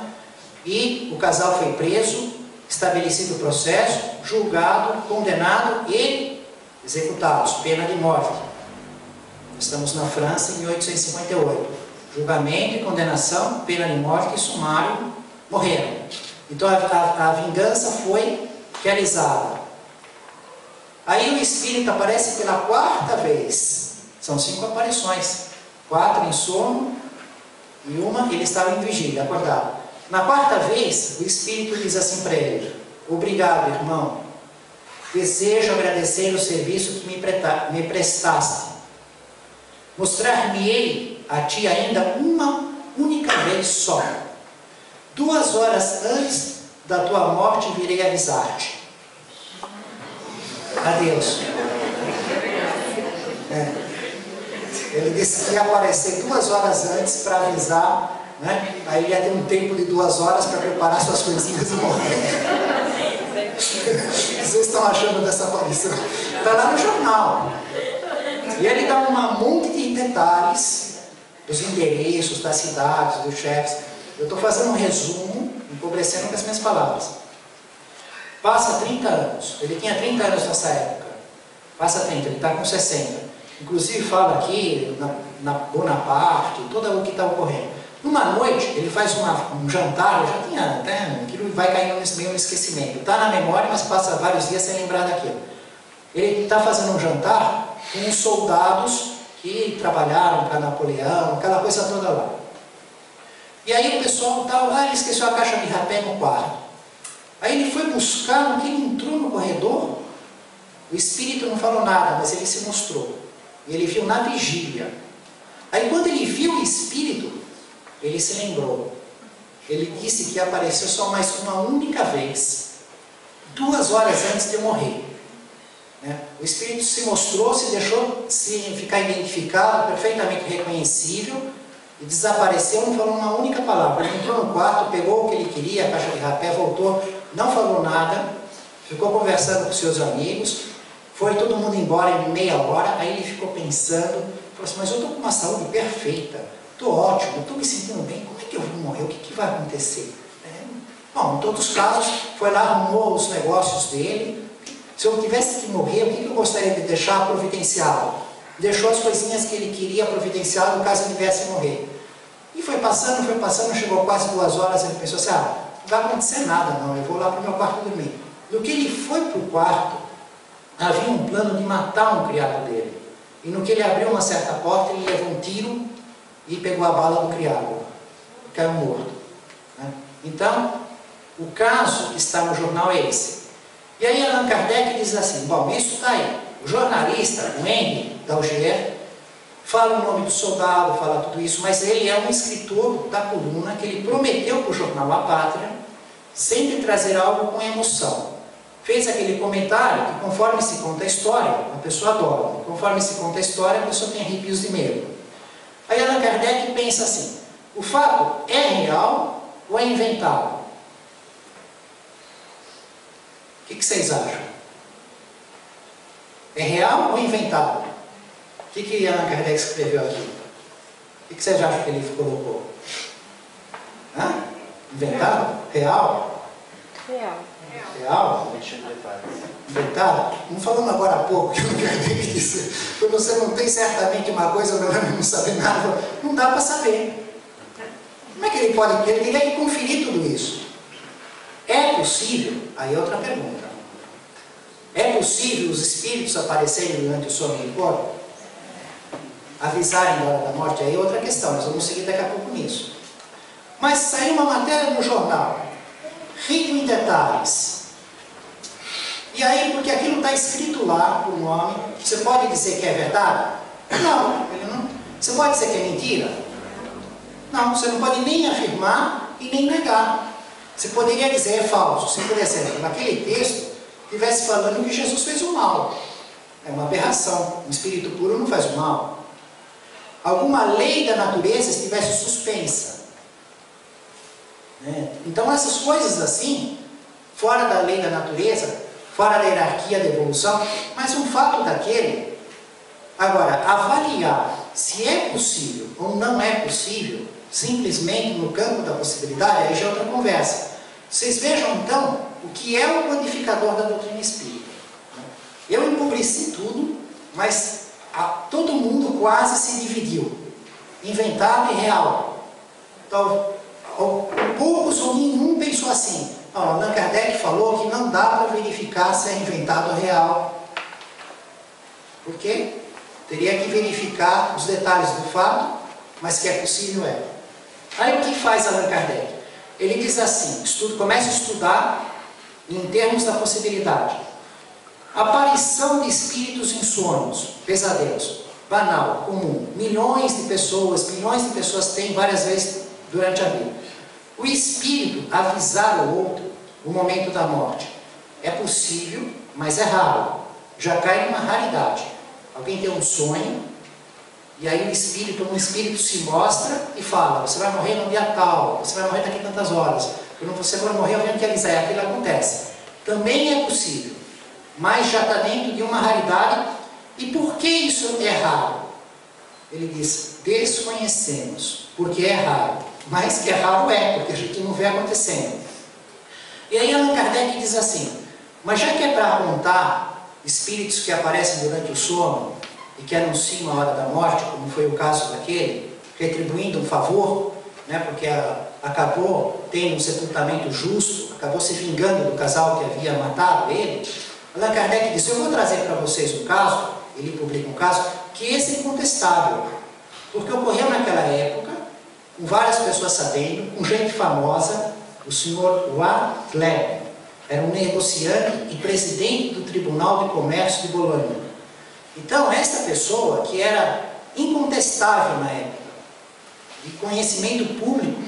e o casal foi preso, estabelecido o processo, julgado, condenado e executados, pena de morte. Estamos na França em 1858. Julgamento e condenação, pena de morte e sumário, morreram. Então a vingança foi realizada. Aí o espírito aparece pela 4ª vez. São 5 aparições. 4 em sono e uma ele estava em vigília, acordado. Na 4ª vez, o espírito diz assim para ele: obrigado, irmão. desejo agradecer o serviço que me prestaste. Mostrar-me-ei a ti ainda uma única vez só. 2 horas antes da tua morte virei avisar-te. Adeus. Ele disse que ia aparecer 2 horas antes para avisar, né? Aí ele ia ter um tempo de 2 horas para preparar suas coisinhas e morrer. Vocês estão achando dessa aparição? Está lá no jornal. E ele dá um monte de detalhes dos endereços, das cidades, dos chefes. Eu estou fazendo um resumo, empobrecendo com as minhas palavras. Passa 30 anos. Ele tinha 30 anos nessa época. Passa 30, ele está com 60. Inclusive fala aqui na Bonaparte, todo o que está ocorrendo. Numa noite, ele faz um jantar, eu já tinha até, aquilo vai caindo meio no esquecimento. Está na memória, mas passa vários dias sem lembrar daquilo. Ele está fazendo um jantar com os soldados que trabalharam para Napoleão, aquela coisa toda lá. E aí o pessoal tal, ele esqueceu a caixa de rapé no quarto. Aí ele foi buscar, no que ele entrou no corredor, o espírito não falou nada, mas ele se mostrou. E ele viu na vigília. Aí quando ele viu o espírito, ele se lembrou. Ele disse que apareceu só mais uma única vez, 2 horas antes de eu morrer. O espírito se mostrou, se deixou ficar identificado, perfeitamente reconhecível, e desapareceu, não falou uma única palavra. Ele entrou no quarto, pegou o que ele queria, a caixa de rapé, voltou, não falou nada, ficou conversando com seus amigos, foi todo mundo embora em meia hora. Aí ele ficou pensando, falou assim, mas eu estou com uma saúde perfeita, estou ótimo, estou me sentindo bem, como é que eu vou morrer? O que vai acontecer? Bom, em todos os casos, foi lá, arrumou os negócios dele. Se eu tivesse que morrer, o que eu gostaria de deixar providenciado? Deixou as coisinhas que ele queria providenciado caso ele viesse morrer. E foi passando, chegou quase 2 horas, ele pensou assim, não vai acontecer nada não, eu vou lá para o meu quarto dormir. No que ele foi para o quarto, havia um plano de matar um criado dele. E no que ele abriu uma certa porta, ele levou um tiro e pegou a bala do criado. Caiu morto. Então, o caso que está no jornal é esse. E aí Allan Kardec diz assim, bom, isso está aí. O jornalista, o Henry Daugier, fala o nome do soldado, fala tudo isso, mas ele é um escritor da coluna que ele prometeu para o jornal A Pátria sempre trazer algo com emoção. Fez aquele comentário que conforme se conta a história, a pessoa adora. Conforme se conta a história, a pessoa tem arrepios de medo. Aí Allan Kardec pensa assim, o fato é real ou é inventado? O que vocês acham? É real ou inventado? O que Allan Kardec escreveu aqui? O que vocês acham que ele colocou? Inventado? Real? Real. Real? Inventado? Não falamos agora há pouco que o Kardec disse, quando você não tem certamente uma coisa, não sabe nada, não dá para saber. Como é que ele pode? Ele teria que conferir tudo isso. É possível? Aí é outra pergunta. É possível os espíritos aparecerem durante o sono e o corpo? Avisarem da hora da morte? Aí é outra questão, nós vamos seguir daqui a pouco nisso. Mas saiu uma matéria no jornal, rico em detalhes. E aí, porque aquilo está escrito lá, o nome, você pode dizer que é verdade? Não, ele não. Você pode dizer que é mentira? Não, você não pode nem afirmar e nem negar. Você poderia dizer é falso, se, por exemplo, naquele texto, estivesse falando que Jesus fez o mal. É uma aberração. Um espírito puro não faz o mal. Alguma lei da natureza estivesse suspensa. Então, essas coisas assim, fora da lei da natureza, fora da hierarquia da evolução, mas um fato daquele. Agora, avaliar se é possível ou não é possível, simplesmente no campo da possibilidade, aí já é outra conversa. Vocês vejam então o que é o codificador da doutrina espírita. Eu empobreci tudo, mas todo mundo quase se dividiu. Inventado e real. Então, poucos ou nenhum pensou assim. Allan Kardec falou que não dá para verificar se é inventado ou real. Por quê? Teria que verificar os detalhes do fato, mas que é possível é. Aí o que faz Allan Kardec? Ele diz assim, começa a estudar em termos da possibilidade. Aparição de espíritos em sonhos, pesadelos, banal, comum. Milhões de pessoas têm várias vezes durante a vida. O espírito avisar o outro o momento da morte. É possível, mas é raro. Já cai numa raridade. Alguém tem um sonho, e aí um espírito se mostra e fala: você vai morrer no dia tal, você vai morrer daqui a tantas horas, quando você for morrer eu venho te avisar, e aquilo acontece. Também é possível, mas já está dentro de uma raridade. E por que isso é raro? Ele diz: desconhecemos, porque é raro. Mas que é raro porque a gente não vê acontecendo. E aí Allan Kardec diz assim: mas já que é para apontar espíritos que aparecem durante o sono e que anunciam a hora da morte, como foi o caso daquele, retribuindo um favor, né, porque acabou tendo um sepultamento justo, acabou se vingando do casal que havia matado ele, Allan Kardec diz: eu vou trazer para vocês um caso, ele publica um caso, que esse é incontestável, porque ocorreu naquela época, com várias pessoas sabendo, com gente famosa, o senhor Watleb, era um negociante e presidente do Tribunal de Comércio de Bolonha. Então, esta pessoa, que era incontestável na época, de conhecimento público,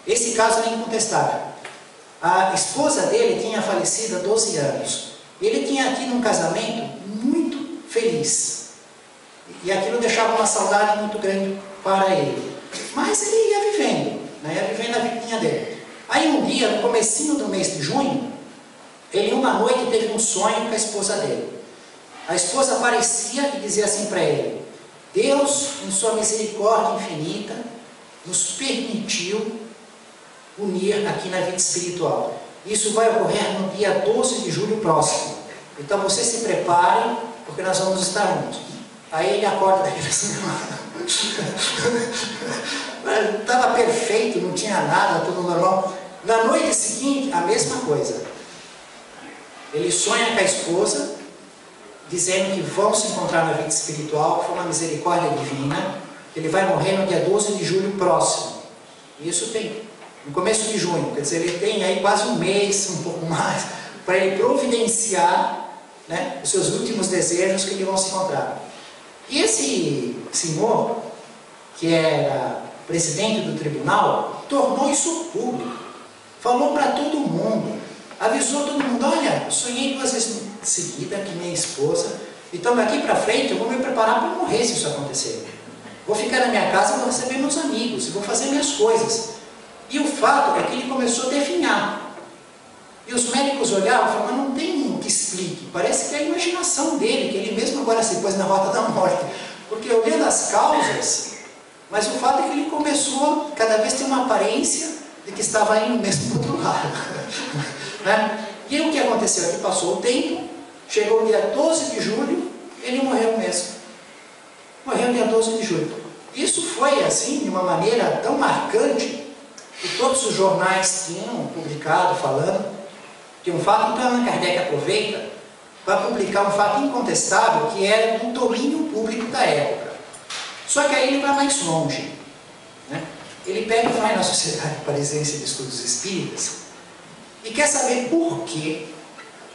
esse caso era incontestável. A esposa dele tinha falecido há 12 anos. Ele tinha tido um casamento muito feliz. E aquilo deixava uma saudade muito grande para ele. Mas ele ia vivendo, né? Ia vivendo a vidinha dele. Aí um dia, no comecinho do mês de junho, ele uma noite teve um sonho com a esposa dele. A esposa aparecia e dizia assim para ele: Deus, em sua misericórdia infinita, nos permitiu unir aqui na vida espiritual. Isso vai ocorrer no dia 12 de julho próximo. Então vocês se preparem, porque nós vamos estar juntos. Aí ele acorda daquele assim, estava perfeito, não tinha nada, tudo normal. Na noite seguinte, a mesma coisa. Ele sonha com a esposa, dizendo que vão se encontrar na vida espiritual, que foi uma misericórdia divina. Ele vai morrer no dia 12 de julho próximo. Isso tem no começo de junho, quer dizer, ele tem aí quase um mês, um pouco mais, para ele providenciar, né, os seus últimos desejos, que eles vão se encontrar. E esse senhor, que era presidente do tribunal, tornou isso público. Falou para todo mundo, avisou todo mundo: olha, eu sonhei 2 vezes em seguida que minha esposa, então daqui para frente eu vou me preparar para morrer se isso acontecer. Vou ficar na minha casa, vou receber meus amigos, vou fazer minhas coisas. E o fato é que ele começou a definhar. E os médicos olhavam e falavam: mas não tem um que explique, parece que é a imaginação dele, que ele mesmo agora se pôs na rota da morte. Porque olhando as causas, mas o fato é que ele começou cada vez a ter uma aparência de que estava indo mesmo para o outro lado. Né? E aí, o que aconteceu é que passou o tempo, chegou o dia 12 de julho, ele morreu mesmo. Morreu no dia 12 de julho. Isso foi assim, de uma maneira tão marcante, que todos os jornais tinham publicado, falando de um fato. Então Allan Kardec aproveita para publicar um fato incontestável, que era do domínio público da época. Só que aí ele vai mais longe, né? Ele pega e vai na Sociedade Parisiense de Estudos Espíritas e quer saber por que,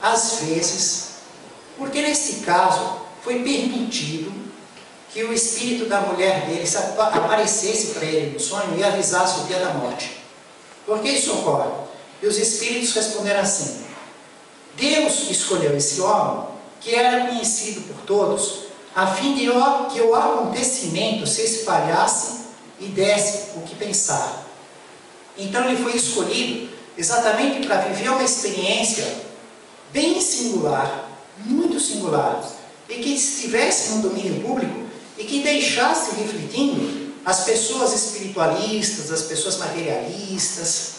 às vezes, porque nesse caso foi permitido que o espírito da mulher dele aparecesse para ele no sonho e avisasse o dia da morte. Por que isso ocorre? E os espíritos responderam assim: Deus escolheu esse homem, que era conhecido por todos, a fim de que o acontecimento se espalhasse e desse o que pensar. Então ele foi escolhido exatamente para viver uma experiência bem singular, muito singular, e que estivesse no domínio público e que deixasse refletindo as pessoas espiritualistas, as pessoas materialistas,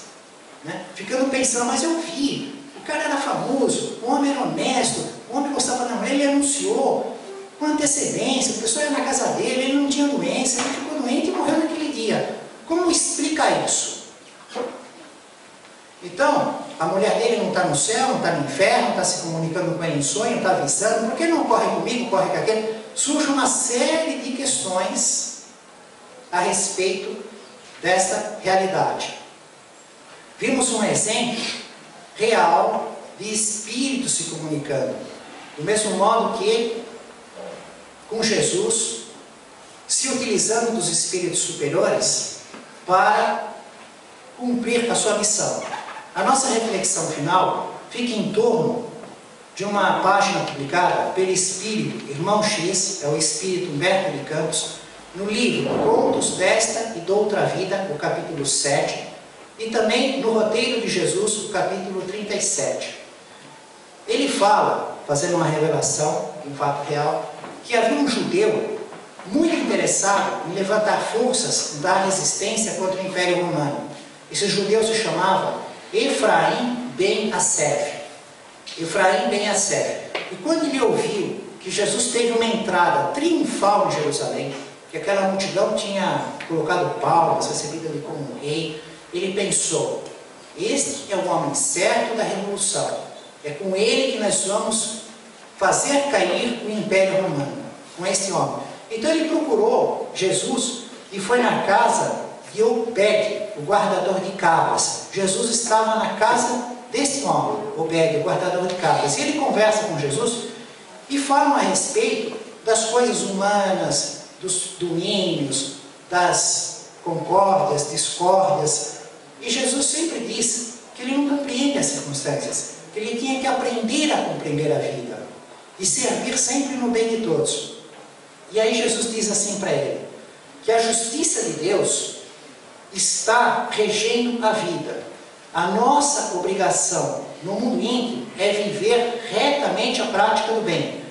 né? Ficando pensando: mas eu vi, o cara era famoso, o homem era honesto, o homem gostava da mulher, ele anunciou com antecedência, a pessoa ia na casa dele, ele não tinha doença, ele ficou doente e morreu naquele dia. Como explica isso? Então, a mulher dele não está no céu, não está no inferno, não está se comunicando com ele em sonho, está avisando, por que não corre comigo, corre com aquele? Surge uma série de questões a respeito desta realidade. Vimos um exemplo real de espíritos se comunicando. Do mesmo modo que, com Jesus, se utilizando dos espíritos superiores para cumprir a sua missão. A nossa reflexão final fica em torno de uma página publicada pelo espírito Irmão X, é o espírito Humberto de Campos, no livro Contos desta e d'Outra Vida, o capítulo 7, e também no Roteiro de Jesus, o capítulo 37. Ele fala, fazendo uma revelação, um fato real, que havia um judeu muito interessado em levantar forças da resistência contra o Império Romano. Esse judeu se chamava Efraim ben Assef. Efraim ben Assef. E quando ele ouviu que Jesus teve uma entrada triunfal em Jerusalém, que aquela multidão tinha colocado palmas, recebido ele como um rei, ele pensou: este é o homem certo da revolução. É com ele que nós vamos fazer cair o Império Romano, com este homem. Então ele procurou Jesus e foi na casa de Obed, o guardador de cabras. Jesus estava na casa desse homem, Obed, o guardador de cabras. E ele conversa com Jesus e fala a respeito das coisas humanas, dos domínios, das concórdias, discórdias. E Jesus sempre diz que ele não compreende as circunstâncias, que ele tinha que aprender a compreender a vida e servir sempre no bem de todos. E aí Jesus diz assim para ele, que a justiça de Deus está regendo a vida. A nossa obrigação no mundo íntimo é viver retamente a prática do bem,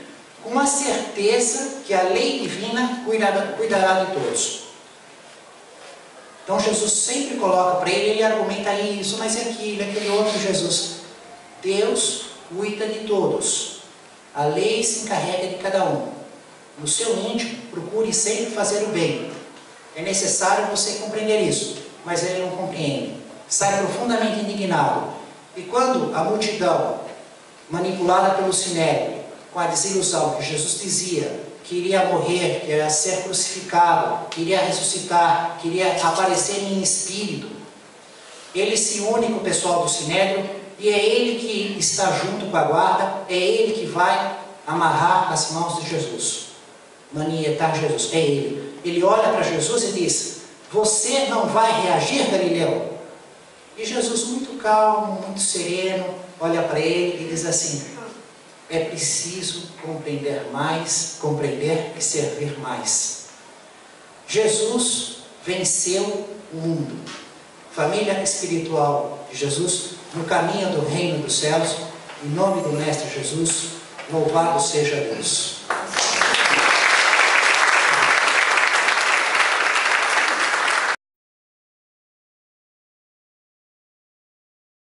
com a certeza que a lei divina cuidará de todos. Então Jesus sempre coloca para ele argumenta isso, mas é aquilo, aquele outro. Jesus, Deus cuida de todos. A lei se encarrega de cada um. No seu íntimo, procure sempre fazer o bem. É necessário você compreender isso, mas ele não compreende. Sai profundamente indignado. E quando a multidão, manipulada pelo sinédrio, com a desilusão que Jesus dizia que iria morrer, que iria ser crucificado, que iria ressuscitar, que iria aparecer em espírito, ele se une com o pessoal do sinédrio e é ele que está junto com a guarda, é ele que vai amarrar as mãos de Jesus, manietar Jesus, é ele. Ele olha para Jesus e diz: você não vai reagir, Galileu? E Jesus, muito calmo, muito sereno, olha para ele e diz assim: é preciso compreender mais, compreender e servir mais. Jesus venceu o mundo. Família espiritual de Jesus, no caminho do reino dos céus, em nome do Mestre Jesus, louvado seja Deus.